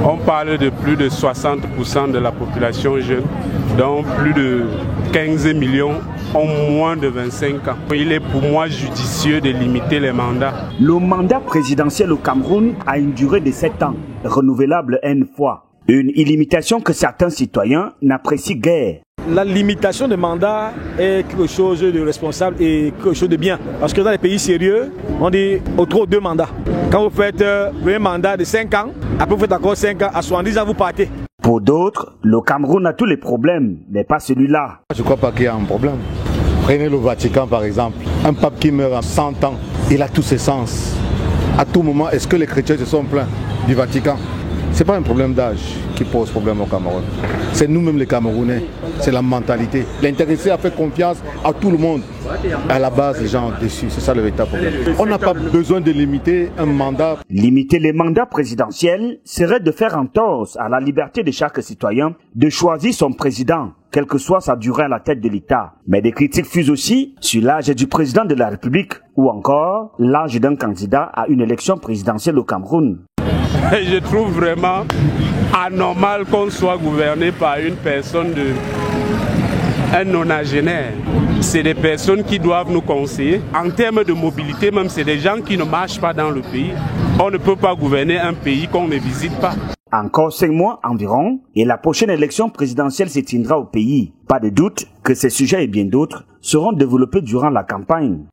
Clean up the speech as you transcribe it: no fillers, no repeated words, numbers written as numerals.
On parle de plus de 60% de la population jeune, dont plus de 15 millions ont moins de 25 ans. Il est pour moi judicieux de limiter les mandats. Le mandat présidentiel au Cameroun a une durée de 7 ans, renouvelable une fois. Une illimitation que certains citoyens n'apprécient guère. La limitation de mandat est quelque chose de responsable et quelque chose de bien. Parce que dans les pays sérieux, on dit au trop 2 mandats. Quand vous faites un mandat de 5 ans, après vous faites encore 5 ans, à 70 ans vous partez. Pour d'autres, le Cameroun a tous les problèmes, mais pas celui-là. Je ne crois pas qu'il y a un problème. Prenez le Vatican par exemple. Un pape qui meurt à 100 ans, il a tous ses sens. À tout moment, est-ce que les chrétiens se sont plaints du Vatican? Ce n'est pas un problème d'âge qui pose problème au Cameroun. C'est nous-mêmes les Camerounais. C'est la mentalité. L'intéressé a fait confiance à tout le monde. À la base, les gens ont déçu. C'est ça le véritable problème. On n'a pas besoin de limiter un mandat. Limiter les mandats présidentiels serait de faire entorse à la liberté de chaque citoyen de choisir son président, quelle que soit sa durée à la tête de l'État. Mais des critiques fusent aussi sur l'âge du président de la République ou encore l'âge d'un candidat à une élection présidentielle au Cameroun. Je trouve vraiment anormal qu'on soit gouverné par une personne un nonagénaire. C'est des personnes qui doivent nous conseiller. En termes de mobilité, même c'est des gens qui ne marchent pas dans le pays. On ne peut pas gouverner un pays qu'on ne visite pas. Encore 5 mois environ et la prochaine élection présidentielle se tiendra au pays. Pas de doute que ces sujets et bien d'autres seront développés durant la campagne.